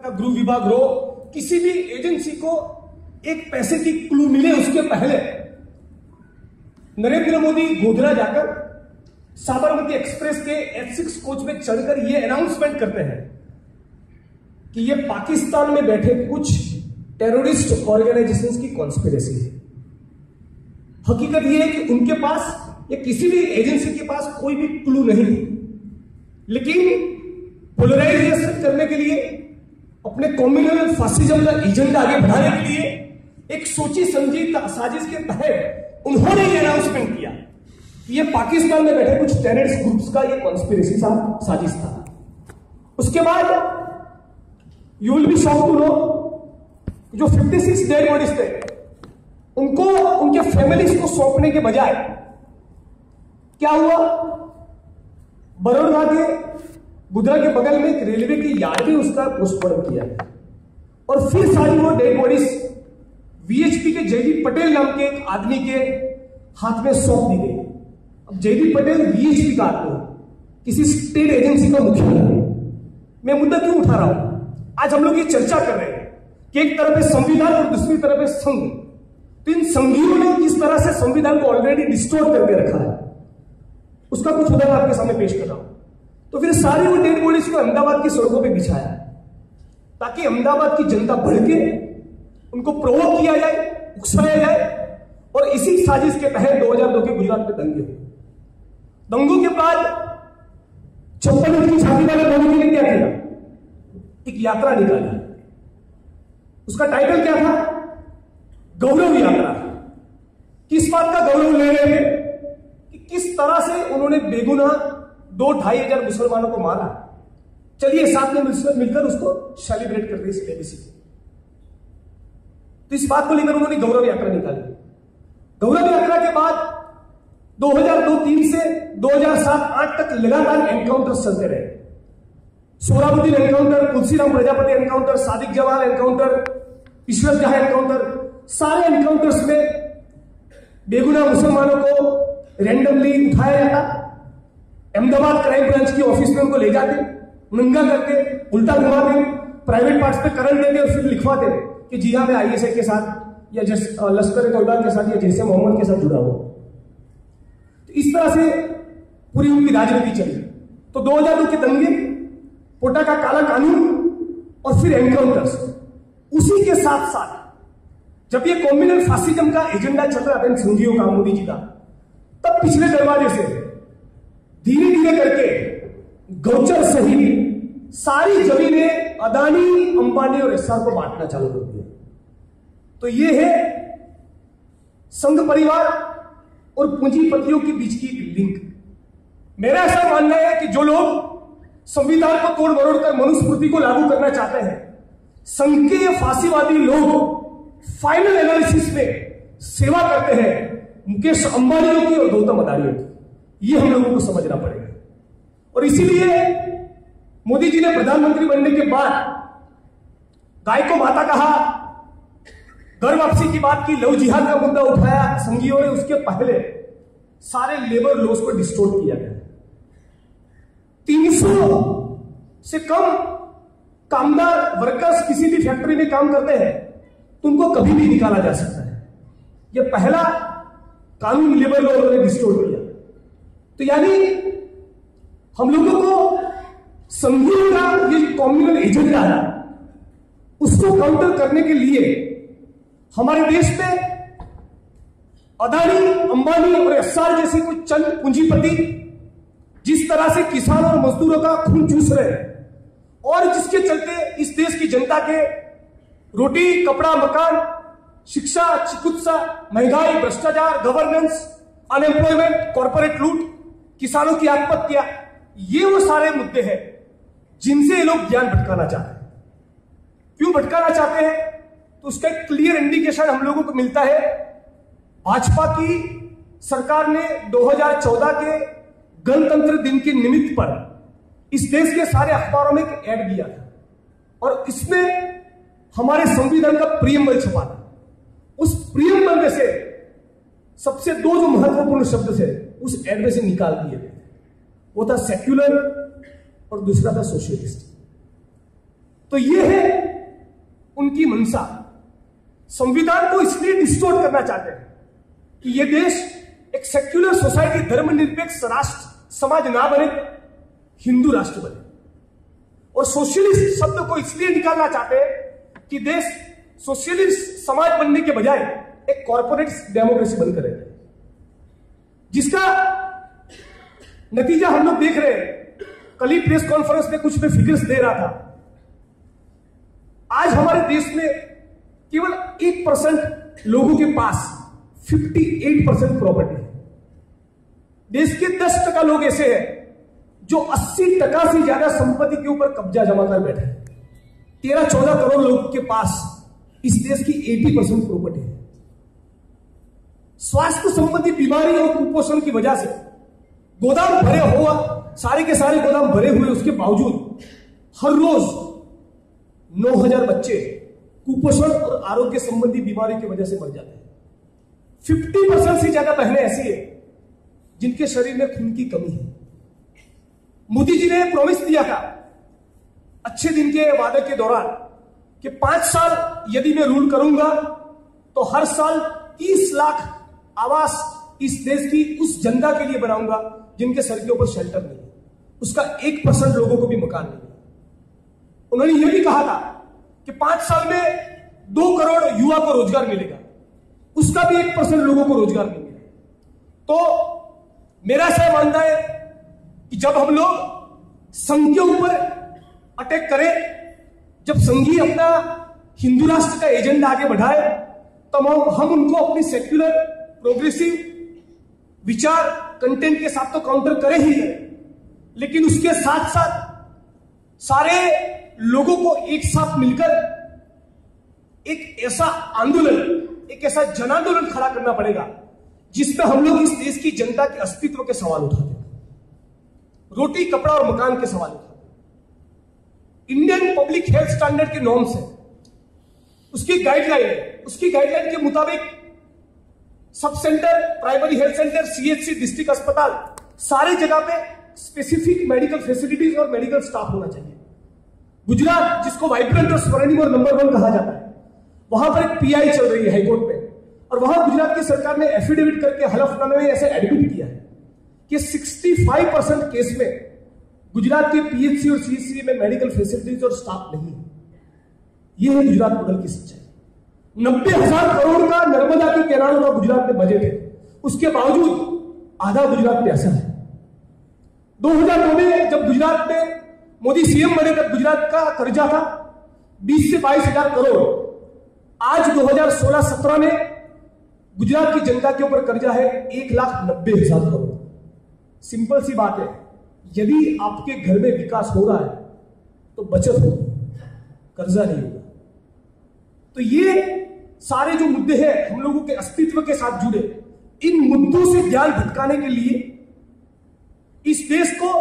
गृह विभाग रो, किसी भी एजेंसी को एक पैसे की क्लू मिले उसके पहले नरेंद्र मोदी गोधरा जाकर साबरमती एक्सप्रेस के H6 कोच में चढ़कर यह अनाउंसमेंट करते हैं कि यह पाकिस्तान में बैठे कुछ टेररिस्ट ऑर्गेनाइजेशंस की कॉन्स्पिरेसी है। हकीकत यह है कि उनके पास या किसी भी एजेंसी के पास कोई भी क्लू नहीं है, लेकिन पोलराइजेशन करने के लिए, अपने कम्युनल फासिज्म का एजेंडा आगे बढ़ाने के लिए एक सोची समझी साजिश के तहत उन्होंने ये अनाउंसमेंट किया कि ये पाकिस्तान में बैठे कुछ टेररिस्ट ग्रुप्स का ये कॉन्स्पिरेसी साजिश था। उसके बाद you will be shocked to know, जो 56 डेड बॉडीज थे उनको उनके फैमिलीज को सौंपने के बजाय क्या हुआ, बड़ौदा के गुजरा के बगल में एक रेलवे की यार्ड में उसका पोस्टमार्टम किया और फिर सारी वो डेड बॉडीज वीएचपी के जयदीप पटेल नाम के एक आदमी के हाथ में सौंप दी गई। अब जयदीप पटेल वीएचपी का आदमी, किसी स्टेट एजेंसी का मुखिया है। मैं मुद्दा क्यों उठा रहा हूं? आज हम लोग ये चर्चा कर रहे हैं कि एक तरफ है संविधान और दूसरी तरफ है संघ। तो इन संघियों ने किस तरह से संविधान को ऑलरेडी डिस्टोर्ट करके रखा है, उसका कुछ उदाहरण आपके सामने पेश कर रहा हूं। तो फिर सारी वो डेड बॉडीज को अहमदाबाद की सड़कों पे बिछाया ताकि अहमदाबाद की जनता भड़के, उनको प्रोवोक किया जाए, उकसाया जाए, और इसी साजिश के तहत 2002 के गुजरात में दंगे हुए। दंगों के बाद 56 इंच की छाती वाले मोदी जी ने क्या किया, एक यात्रा निकाली। उसका टाइटल क्या था? गौरव यात्रा। किस बात का गौरव ले रहे थे कि किस तरह से उन्होंने बेगुनाह 2-2.5 हजार मुसलमानों को मारा। चलिए साथ में मिलकर उसको सेलिब्रेट करते हैं इस लेगेसी को। तो इस बात को लेकर उन्होंने गौरव यात्रा निकाली। गौरव यात्रा के बाद 2002-03 से 2007-08 तक लगातार एनकाउंटर चलते रहे। Sohrabuddin encounter, Tulsiram Prajapati encounter, Sadiq Jamal encounter, Ishrat Jahan encounter, सारे एनकाउंटर्स में बेगुनाह मुसलमानों को रैंडमली उठाया जाता, अहमदाबाद क्राइम ब्रांच की ऑफिस में उनको ले जाते, नंगा करके उल्टा घुमाते, प्राइवेट पार्ट्स पे करंट देते और फिर लिखवाते कि जी हाँ मैं आईएसआई के साथ या लश्कर तौबा के साथ या जैसे मोहम्मद के साथ जुड़ा हुआ। तो इस तरह से पूरी उनकी राजनीति चली। तो 2002 के दंगे, कोटा का काला कानून और फिर एनकाउंटर्स, उसी के साथ साथ जब ये कम्युनल फासिज्म का एजेंडा चल रहा था इन संघियों का, मोदी जी का, तब पिछले दरवाजे से धीरे धीरे करके गौचर सहित सारी जमीनें अदानी, अंबानी और एस्सार को बांटना चालू कर दिया। तो ये है संघ परिवार और पूंजीपतियों के बीच की लिंक। मेरा ऐसा मानना है कि जो लोग संविधान को तोड़ मरोड़ कर मनुस्मृति को लागू करना चाहते हैं, संघ के फांसीवादी लोग फाइनल एनालिसिस में सेवा करते हैं मुकेश अंबानियों की और गौतम अदानियों की। ये हम लोगों को समझना पड़ेगा। और इसीलिए मोदी जी ने प्रधानमंत्री बनने के बाद गाय को माता कहा, घर वापसी की बात की, लव जिहाद का मुद्दा उठाया संघियों ने। उसके पहले सारे लेबर लॉस को डिस्टोर्ट किया गया। 300 से कम कामदार वर्कर्स किसी भी फैक्ट्री में काम करते हैं तो उनको कभी भी निकाला जा सकता है। यह पहला कानून लेबर लॉ ने डिस्टोर्ट किया। तो यानी हम लोगों को संघीय का ये कम्युनल एजेंडा है, उसको काउंटर करने के लिए हमारे देश में अदानी, अंबानी और एस्सार जैसे कुछ चंद पूंजीपति जिस तरह से किसानों और मजदूरों का खून चूस रहे हैं और जिसके चलते इस देश की जनता के रोटी, कपड़ा, मकान, शिक्षा, चिकित्सा, महंगाई, भ्रष्टाचार, गवर्नेंस, अनएम्प्लॉयमेंट, कॉर्पोरेट लूट, किसानों की आत्महत्या, ये वो सारे मुद्दे हैं जिनसे ये लोग ध्यान भटकाना चाहते हैं। क्यों भटकाना चाहते हैं? तो उसका एक क्लियर इंडिकेशन हम लोगों को मिलता है। भाजपा की सरकार ने 2014 के गणतंत्र दिन के निमित्त पर इस देश के सारे अखबारों में एक ऐड दिया था और इसमें हमारे संविधान का प्रियम्बल छपा था। उस प्रियम्बल में से सबसे दो जो महत्वपूर्ण शब्द थे उस ऐड में से निकाल दिए गए। वो था सेक्युलर और दूसरा था सोशलिस्ट। तो ये है उनकी मंशा। संविधान को इसलिए डिस्टोर्ट करना चाहते हैं कि यह देश एक सेक्युलर सोसाइटी, धर्मनिरपेक्ष राष्ट्र समाज ना बने, हिंदू राष्ट्र बने। और सोशलिस्ट शब्द को इसलिए निकालना चाहते हैं कि देश सोशलिस्ट समाज बनने के बजाय एक कॉर्पोरेट डेमोक्रेसी बनकर रहे, जिसका नतीजा हम लोग देख रहे हैं। कल ही प्रेस कॉन्फ्रेंस में कुछ में फिगर्स दे रहा था। आज हमारे देश में केवल 1% लोगों के पास 58% प्रॉपर्टी है। देश के 10% लोग ऐसे हैं जो 80% से ज्यादा संपत्ति के ऊपर कब्जा जमा कर बैठे। 13-14 करोड़ लोगों के पास इस देश की 80% प्रॉपर्टी है। स्वास्थ्य संबंधी बीमारी और कुपोषण की वजह से गोदाम भरे हुआ, सारे के सारे गोदाम भरे हुए, उसके बावजूद हर रोज 9,000 बच्चे कुपोषण और आरोग्य संबंधी बीमारी की वजह से मर जाते हैं। 50% से ज्यादा बहनें ऐसी है जिनके शरीर में खून की कमी है। मोदी जी ने प्रॉमिस दिया था अच्छे दिन के वादे के दौरान कि 5 साल यदि मैं रूल करूंगा तो हर साल 30 लाख आवास इस देश की उस जनता के लिए बनाऊंगा जिनके सर के ऊपर शेल्टर नहीं है, उसका 1% लोगों को भी मकान नहीं है। उन्होंने यह भी कहा था कि 5 साल में 2 करोड़ युवा को रोजगार मिलेगा, उसका भी 1% लोगों को रोजगार नहीं मिलेगा। तो मेरा ऐसा मानना है कि जब हम लोग संघ के ऊपर अटैक करें, जब संघी अपना हिंदू राष्ट्र का एजेंडा आगे बढ़ाए, तो हम उनको अपनी सेक्युलर प्रोग्रेसिव विचार कंटेंट के साथ तो काउंटर करें ही करें, लेकिन उसके साथ साथ सारे लोगों को एक साथ मिलकर एक ऐसा आंदोलन, एक ऐसा जन आंदोलन खड़ा करना पड़ेगा जिसमें हम लोग इस देश की जनता के अस्तित्व के सवाल उठाते हैं, रोटी कपड़ा और मकान के सवाल उठाते हैं। इंडियन पब्लिक हेल्थ स्टैंडर्ड के नॉर्म्स है, उसकी गाइडलाइन है, उसकी गाइडलाइन के मुताबिक sub centre, primary health centre, CHC, district अस्पताल, सारे जगह पे स्पेसिफिक मेडिकल फैसिलिटीज और मेडिकल स्टाफ होना चाहिए। गुजरात, जिसको वाइब्रेंट और स्वर्णिम और नंबर 1 कहा जाता है, वहां पर एक पीआई चल रही है हाईकोर्ट में, और वहां गुजरात की सरकार ने एफिडेविट करके हलफनामे में ऐसे एडमिट किया है कि 65% केस में गुजरात के पीएचसी और सीएचसी में मेडिकल फैसिलिटीज और स्टाफ नहीं है। यह है गुजरात मॉडल की सच्चाई। 90,000 करोड़ का नर्मदा की कैनालों का गुजरात में बजट है, उसके बावजूद आधा गुजरात में ऐसा है। 2002 में जब गुजरात में मोदी सीएम बने तब गुजरात का कर्जा था 20 से 22,000 करोड़। आज 2016-17 में गुजरात की जनता के ऊपर कर्जा है 1,90,000 करोड़। सिंपल सी बात है, यदि आपके घर में विकास हो रहा है तो बचत होगी, कर्जा नहीं होगा। तो ये सारे जो मुद्दे हैं हम लोगों के अस्तित्व के साथ जुड़े, इन मुद्दों से ध्यान भटकाने के लिए, इस देश को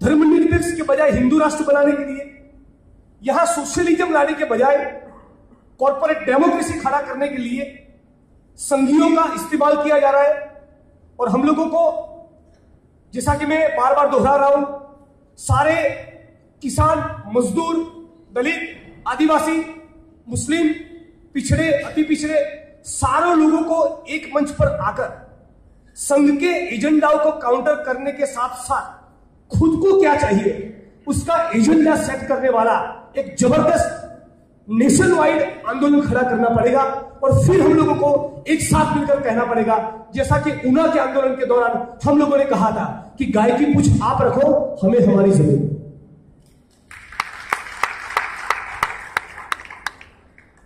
धर्मनिरपेक्ष के बजाय हिंदू राष्ट्र बनाने के लिए, यहां सोशलिज्म लाने के बजाय कॉर्पोरेट डेमोक्रेसी खड़ा करने के लिए संघियों का इस्तेमाल किया जा रहा है। और हम लोगों को, जैसा कि मैं बार बार दोहरा रहा हूं, सारे किसान, मजदूर, दलित, आदिवासी, मुस्लिम, पिछड़े, अति पिछड़े, सारे लोगों को एक मंच पर आकर संघ के एजेंडाओं को काउंटर करने के साथ साथ खुद को क्या चाहिए उसका एजेंडा सेट करने वाला एक जबरदस्त नेशन वाइड आंदोलन खड़ा करना पड़ेगा। और फिर हम लोगों को एक साथ मिलकर कहना पड़ेगा, जैसा कि ऊना के आंदोलन के दौरान हम लोगों ने कहा था कि गाय की पूंछ आप रखो, हमें हमारी जमीन।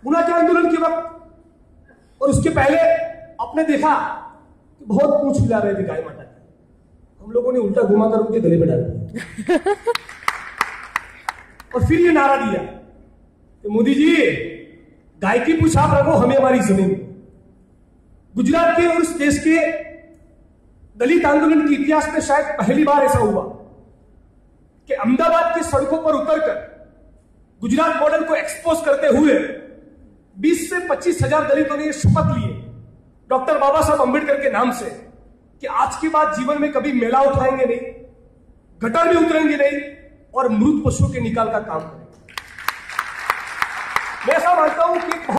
ऊना के आंदोलन के वक्त और उसके पहले आपने देखा कि बहुत पूंछ हिला रहे थे गाय माता की, हम लोगों ने उल्टा घुमाकर उनके गले में डाल दिया और फिर ये नारा दिया कि मोदी जी गाय की पूंछ आप रखो, हमें हमारी जमीन। गुजरात के और इस देश के दलित आंदोलन के इतिहास में शायद पहली बार ऐसा हुआ कि अहमदाबाद की सड़कों पर उतरकर गुजरात मॉडल को एक्सपोज करते हुए 20 से 25,000 दलितों ने यह शपथ लिए डॉक्टर बाबा साहब अंबेडकर के नाम से कि आज के बाद जीवन में कभी मेला उठाएंगे नहीं, गटर में उतरेंगे नहीं और मृत पशुओं के निकाल का काम करेंगे। मैं ऐसा मानता हूं कि